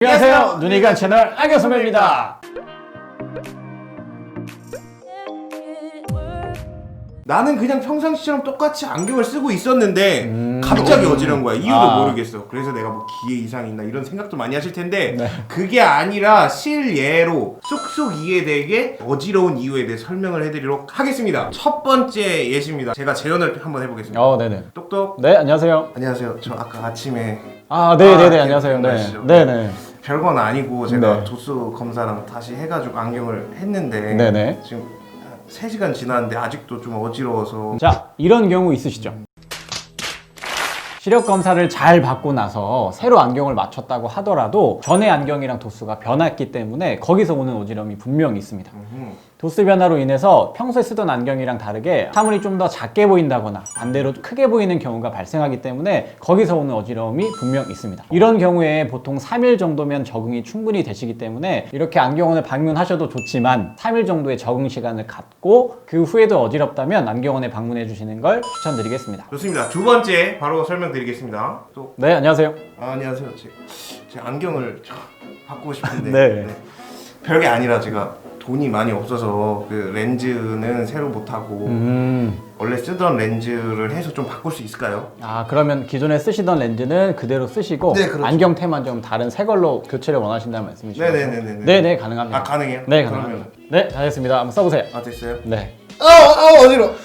안녕하세요. 눈이 간 채널 안경 선배입니다. 나는 그냥 평상시처럼 똑같이 안경을 쓰고 있었는데 갑자기 어지러운 거야. 이유도 모르겠어. 그래서 내가 뭐 기회 이상이 있나 이런 생각도 많이 하실 텐데 그게 아니라 실예로 쏙쏙 이해되게 어지러운 이유에 대해 설명을 해드리도록 하겠습니다. 첫 번째 예시입니다. 제가 재연을 한번 해보겠습니다. 네네. 똑똑. 네, 안녕하세요. 안녕하세요. 저 아까 아침에 네네네, 안녕하세요. 네네. 별건 아니고 제가 네. 도수 검사랑 다시 해가지고 안경을 했는데 네네. 지금 3시간 지났는데 아직도 좀 어지러워서. 자, 이런 경우 있으시죠? 시력 검사를 잘 받고 나서 새로 안경을 맞췄다고 하더라도 전에 안경이랑 도수가 변했기 때문에 거기서 오는 어지러움이 분명히 있습니다. 도수 변화로 인해서 평소에 쓰던 안경이랑 다르게 사물이 좀 더 작게 보인다거나 반대로 크게 보이는 경우가 발생하기 때문에 거기서 오는 어지러움이 분명 있습니다. 이런 경우에 보통 3일 정도면 적응이 충분히 되시기 때문에 이렇게 안경원을 방문하셔도 좋지만 3일 정도의 적응 시간을 갖고 그 후에도 어지럽다면 안경원에 방문해 주시는 걸 추천드리겠습니다. 좋습니다. 두 번째 바로 설명드리겠습니다. 또 네, 안녕하세요. 안녕하세요. 제 안경을 바꾸고 싶은데 네. 별게 아니라 제가 돈이 많이 없어서 그 렌즈는 새로 못 하고 원래 쓰던 렌즈를 해서 좀 바꿀 수 있을까요? 그러면 기존에 쓰시던 렌즈는 그대로 쓰시고 네, 그렇죠. 안경테만 좀 다른 새 걸로 교체를 원하신다는 말씀이시죠? 네네네네. 네네, 가능합니다. 가능해요? 네, 가능합니다. 네, 다 됐습니다. 한번 써보세요. 됐어요? 네. 어지러워.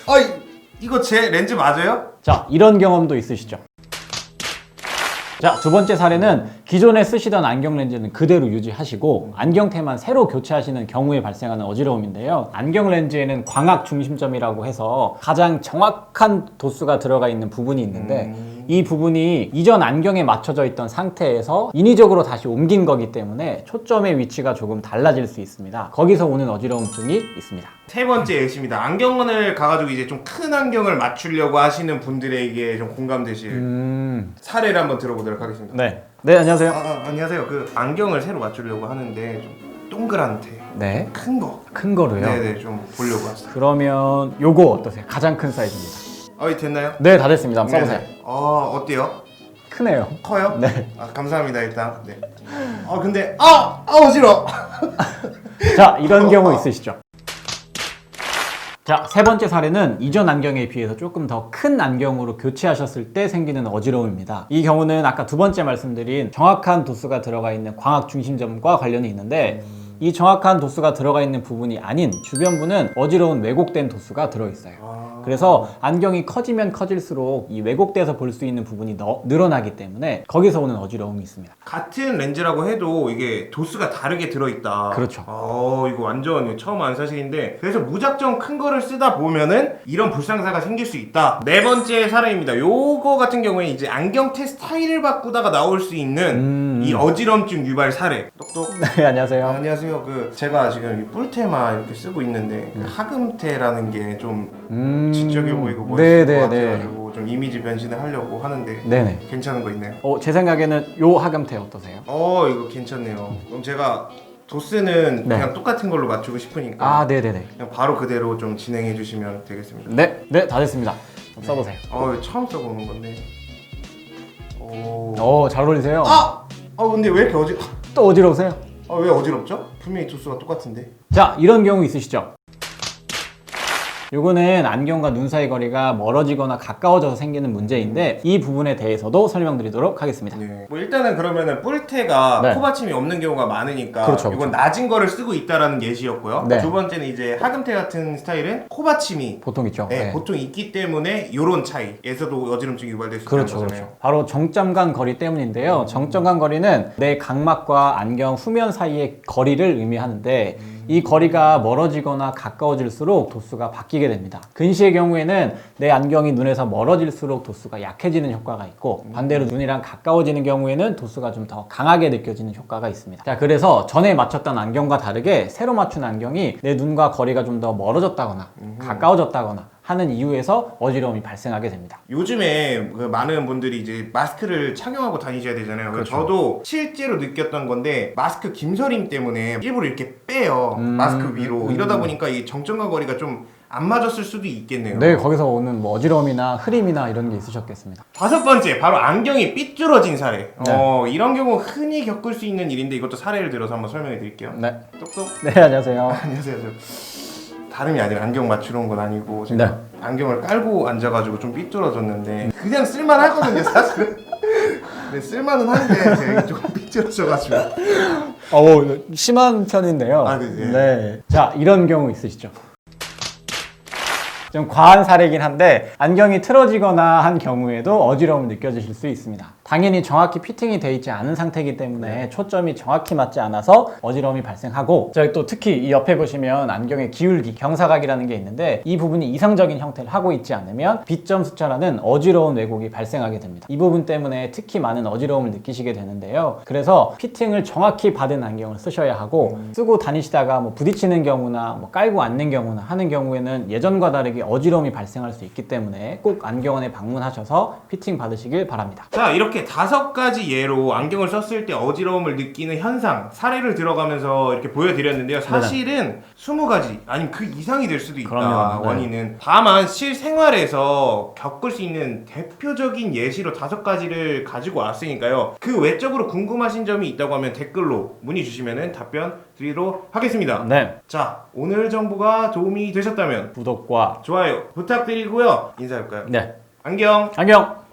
이거 제 렌즈 맞아요? 자, 이런 경험도 있으시죠? 자, 두 번째 사례는 기존에 쓰시던 안경 렌즈는 그대로 유지하시고 안경테만 새로 교체하시는 경우에 발생하는 어지러움인데요. 안경 렌즈에는 광학 중심점이라고 해서 가장 정확한 도수가 들어가 있는 부분이 있는데 이 부분이 이전 안경에 맞춰져 있던 상태에서 인위적으로 다시 옮긴 거기 때문에 초점의 위치가 조금 달라질 수 있습니다. 거기서 오는 어지러움증이 있습니다. 세 번째 예시입니다. 안경원을 가가지고 이제 좀 큰 안경을 맞추려고 하시는 분들에게 좀 공감되실 사례를 한번 들어보도록 하겠습니다. 네. 네, 안녕하세요. 안녕하세요. 그 안경을 새로 맞추려고 하는데 좀 동그란데 네. 큰 거. 큰 거로요? 네네, 좀 보려고 왔어요. 그러면 요거 어떠세요? 가장 큰 사이즈입니다. 됐나요? 네, 다 됐습니다. 한번 써보세요. 네네. 어때요? 크네요. 커요? 네. 감사합니다, 일단. 네. 근데 어지러워. 자, 이런 경우 있으시죠? 자, 세 번째 사례는 이전 안경에 비해서 조금 더 큰 안경으로 교체하셨을 때 생기는 어지러움입니다. 이 경우는 아까 두 번째 말씀드린 정확한 도수가 들어가 있는 광학 중심점과 관련이 있는데 이 정확한 도수가 들어가 있는 부분이 아닌 주변부는 어지러운 왜곡된 도수가 들어있어요. 그래서 안경이 커지면 커질수록 이 왜곡돼서 볼 수 있는 부분이 늘어나기 때문에 거기서 오는 어지러움이 있습니다. 같은 렌즈라고 해도 이게 도수가 다르게 들어있다. 그렇죠. 이거 완전 처음 아는 사실인데, 그래서 무작정 큰 거를 쓰다 보면은 이런 불상사가 생길 수 있다. 네 번째 사례입니다. 요거 같은 경우에 이제 안경테 스타일을 바꾸다가 나올 수 있는 이 어지럼증 유발 사례. 똑똑. 네, 안녕하세요. 안녕하세요. 제가 지금 이 뿔테마 이렇게 쓰고 있는데 하금테라는 게 좀 지적해 보이고 멋있을 것 같아가지고 좀 이미지 변신을 하려고 하는데 네네. 괜찮은 거 있나요? 제 생각에는 요 하금테 어떠세요? 이거 괜찮네요. 그럼 제가 도스는 그냥 똑같은 걸로 맞추고 싶으니까 네네네. 그냥 바로 그대로 좀 진행해 주시면 되겠습니다. 네, 다 됐습니다. 써보세요. 처음 써보는 건데. 잘 어울리세요. 근데 왜 이렇게 또 어지러우세요? 왜 어지럽죠? 분명히 도수가 똑같은데. 자, 이런 경우 있으시죠? 요거는 안경과 눈 사이 거리가 멀어지거나 가까워져서 생기는 문제인데 이 부분에 대해서도 설명드리도록 하겠습니다. 네. 일단은 그러면은 뿔테가 코받침이 없는 경우가 많으니까 그렇죠. 이건 낮은 거를 쓰고 있다라는 예시였고요. 네. 두 번째는 이제 하금테 같은 스타일은 코받침이 보통 있죠. 보통 있기 때문에 이런 차이에서도 어지럼증이 유발될 수 있는 거잖아요. 그렇죠. 바로 정점 간 거리 때문인데요. 정점 간 거리는 내 각막과 안경 후면 사이의 거리를 의미하는데 이 거리가 멀어지거나 가까워질수록 도수가 바뀌게 됩니다. 근시의 경우에는 내 안경이 눈에서 멀어질수록 도수가 약해지는 효과가 있고 반대로 눈이랑 가까워지는 경우에는 도수가 좀 더 강하게 느껴지는 효과가 있습니다. 자, 그래서 전에 맞췄던 안경과 다르게 새로 맞춘 안경이 내 눈과 거리가 좀 더 멀어졌다거나 가까워졌다거나 하는 이유에서 어지러움이 발생하게 됩니다. 요즘에 많은 분들이 이제 마스크를 착용하고 다니셔야 되잖아요. 그렇죠. 저도 실제로 느꼈던 건데 마스크 김서림 때문에 일부러 이렇게 빼요. 마스크 위로. 이러다 보니까 이 정점과 거리가 좀 안 맞았을 수도 있겠네요. 네, 거기서 오는 뭐 어지러움이나 흐림이나 이런 게 있으셨겠습니다. 5번째, 바로 안경이 삐뚤어진 사례. 네. 이런 경우 흔히 겪을 수 있는 일인데 이것도 사례를 들어서 한번 설명해 드릴게요. 네. 똑똑. 네, 안녕하세요. 안녕하세요. 다름이 아니라 안경 맞추러 온 건 아니고 제가 네. 안경을 깔고 앉아가지고 좀 삐뚤어졌는데 그냥 쓸만하거든요, 사실은. 네, 쓸만은 한데 제가 조금 삐뚤어져가지고. 심한 편인데요. 아, 네. 네. 자, 이런 경우 있으시죠? 좀 과한 사례이긴 한데 안경이 틀어지거나 한 경우에도 어지러움을 느껴지실 수 있습니다. 당연히 정확히 피팅이 되어 있지 않은 상태이기 때문에 초점이 정확히 맞지 않아서 어지러움이 발생하고, 저희 또 특히 이 옆에 보시면 안경의 기울기, 경사각이라는 게 있는데 이 부분이 이상적인 형태를 하고 있지 않으면 B점 숫자라는 어지러운 왜곡이 발생하게 됩니다. 이 부분 때문에 특히 많은 어지러움을 느끼시게 되는데요. 그래서 피팅을 정확히 받은 안경을 쓰셔야 하고, 쓰고 다니시다가 뭐 부딪히는 경우나 뭐 깔고 앉는 경우나 하는 경우에는 예전과 다르게 어지러움이 발생할 수 있기 때문에 꼭 안경원에 방문하셔서 피팅 받으시길 바랍니다. 자, 이렇게 5가지 예로 안경을 썼을 때 어지러움을 느끼는 현상, 사례를 들어가면서 이렇게 보여드렸는데요. 사실은 20가지 아니면 그 이상이 될 수도 있다. 그럼요. 네. 원인은. 다만 실생활에서 겪을 수 있는 대표적인 예시로 5가지를 가지고 왔으니까요. 그 외적으로 궁금하신 점이 있다고 하면 댓글로 문의 주시면 답변 드리도록 하겠습니다. 네. 자, 오늘 정보가 도움이 되셨다면 구독과 좋아요 부탁드리고요. 인사할까요? 네. 안경. 안경.